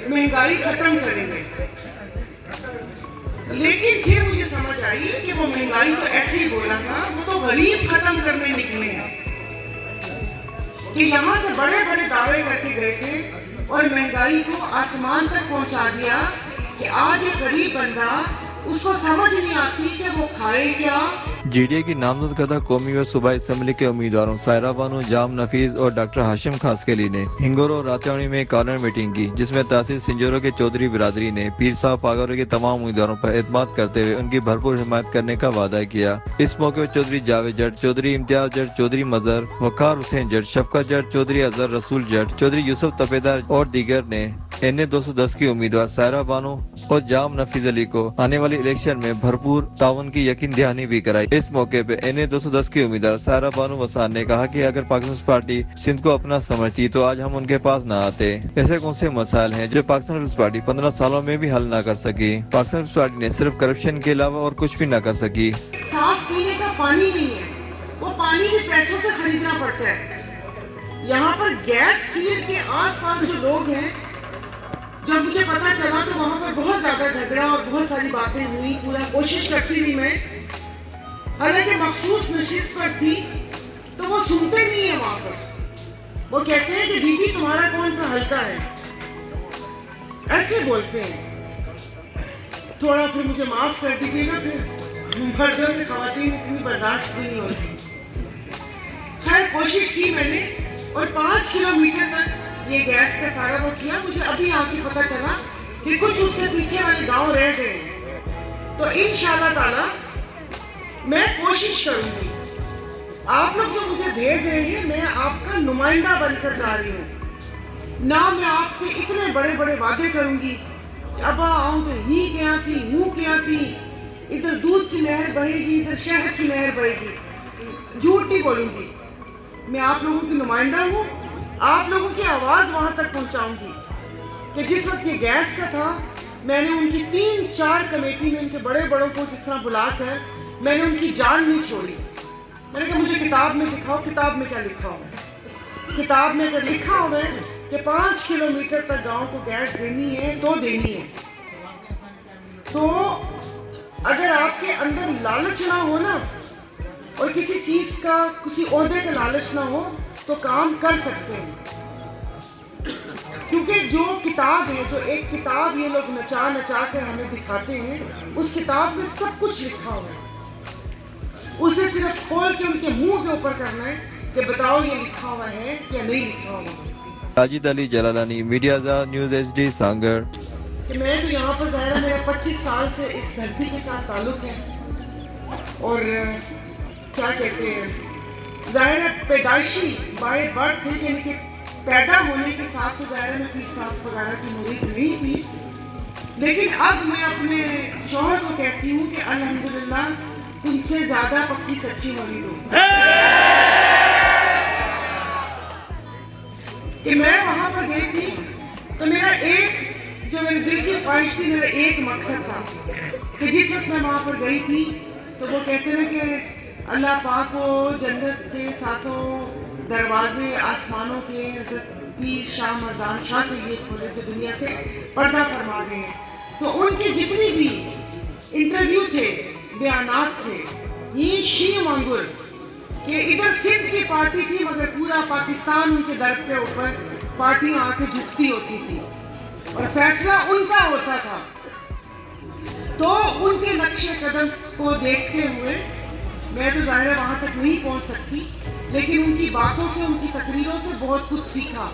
महंगाई खत्म करेंगे। लेकिन फिर मुझे समझ आई कि वो महंगाई तो ऐसे ही बोला था, वो तो गरीब खत्म करने निकले हैं। कि यहाँ से बड़े बड़े दावे करके गए थे और महंगाई को आसमान तक पहुँचा दिया कि आज एक गरीब बंदा, उसको समझ नहीं आती कि वो खाए क्या। जीडीए की नामजद करदा कौमी व सूबाई असम्बली के उम्मीदवारों सायरा बानो, जाम नफीस और डॉक्टर हाशिम खासकेली ने हिंगोरो रातौनी में कॉर्नर मीटिंग की, जिसमें तहसील सिंजोरो के चौधरी बिरादरी ने पीर साहब पागोरो के तमाम उम्मीदवारों पर एतमाद करते हुए उनकी भरपूर हिमायत करने का वादा किया। इस मौके पर चौधरी जावेद जट, चौधरी इम्तियाज जट, चौधरी मजहर, वकार हुसैन जट, शफकत जट, चौधरी अजहर रसूल जट, चौधरी यूसुफ तपेदार और दीगर ने NA 210 की उम्मीदवार सायरा बानो और जाम नफीस अली को आने वाली इलेक्शन में भरपूर ताउन की यकीन दहानी भी कराई। इस मौके पे NA 210 की उम्मीदवार सायरा बानो वसान ने कहा कि अगर पाकिस्तान पार्टी सिंध को अपना समझती तो आज हम उनके पास न आते। ऐसे कौन से मसाइल हैं जो पाकिस्तान पीपल्स पार्टी 15 सालों में भी हल न कर सकी। पाकिस्तान पीपल्स पार्टी ने सिर्फ करप्शन के अलावा और कुछ भी न कर सकी। साफ पीने का पानी नहीं है, वो पानी भी पैसों से खरीदना पड़ता है। यहाँ पर गैस फील्ड के आसपास जो लोग हैं, जब मुझे पता चला तो वहाँ पर बहुत ज्यादा झगड़ा और बहुत सारी बातें हुई। पूरा कोशिश करती रही मैं, हालांकि मखसूस नशिस्त पर थी, तो वो सुनते नहीं है। वहाँ पर वो कहते हैं कि बीबी तुम्हारा कौन सा हल्का है, ऐसे बोलते हैं। थोड़ा फिर मुझे माफ कर दीजिएगा, फिर मर्दों से खवातीन इतनी बर्दाश्त नहीं होती। खैर कोशिश की मैंने और 5 किलोमीटर तक ये गैस का सारा वो किया। मुझे अभी आके पता चला कि कुछ उससे पीछे वाले गांव रह गए। तो इंशाल्लाह ताला मैं कोशिश करूंगी। आप लोग जो मुझे भेज रहे हैं, मैं आपका नुमाइंदा बनकर जा रही हूँ ना। मैं आपसे इतने बड़े बड़े वादे करूंगी, अब आऊँ तो ही क्या थी, हूँ क्या थी, इधर दूध की नहर बहेगी, इधर शहद की नहर बहेगी। झूठ नहीं बोलूंगी। मैं आप लोगों की नुमाइंदा हूँ, आप लोगों की आवाज वहां तक पहुंचाऊंगी कि जिस वक्त ये गैस का था, मैंने उनकी 3-4 कमेटी में उनके बड़े बड़ों को जिस तरह बुलाकर मैंने उनकी जान नहीं छोड़ी। मैंने कहा मुझे किताब में दिखाओ, किताब में क्या लिखा हुआ है। किताब में अगर लिखा हुआ है कि 5 किलोमीटर तक गांव को गैस देनी है तो देनी है। तो अगर आपके अंदर लालच ना हो ना, और किसी चीज का, किसी ओहदे का लालच ना हो, तो काम कर सकते हैं। क्योंकि जो किताब है, जो एक किताब ये लोग नचा नचा कर हमें दिखाते हैं, उस किताब में सब कुछ लिखा हुआ है। उसे सिर्फ खोल के उनके मुंह के ऊपर करना है कि बताओ ये लिखा हुआ है या नहीं लिखा हुआ। Sajid Ali Jalalani, media news HD Sanghar. कि मैं तो यहाँ पर ज़ाहिर, मेरा 25 साल से इस धरती के साथ ताल्लुक है और क्या कहते हैं, ज़ाहिर पैदाइशी बाय बर्थ है, यानी कि पैदा होने के साथ तो ज़ाहिर में पीर साहब वगैरह की मुरीद नहीं थी। लेकिन अब मैं अपने शौहर को कहती हूँ कि अल्हम्दुलिल्लाह तुमसे ज़्यादा पक्की सच्ची मुरीद हूँ। कि मैं वहाँ पर गई थी तो मेरा एक, जो मेरे दिल की ख्वाहिश थी, मेरा एक मकसद था कि जिस वक्त मैं वहाँ पर गई थी तो वो कहते हैं कि अल्लाह पाक को जन्नत के साथों दरवाजे आसमानों के हज़रत पीर शाह मर्दान शाह के लिए खोले जो दुनिया से पर्दा फरमा गए हैं। तो उनके जितनी भी इंटरव्यू थे, बयानात थे, ये शी मंगुर कि इधर सिंध की पार्टी थी मगर पूरा पाकिस्तान उनके दर के ऊपर पार्टियां आके झुकती होती थी और फैसला उनका होता था। तो उनके नक्शे कदम को देखते हुए मैं तो ज़ाहिर वहाँ तक नहीं पहुँच सकती, लेकिन उनकी बातों से, उनकी तकरीरों से बहुत कुछ सीखा।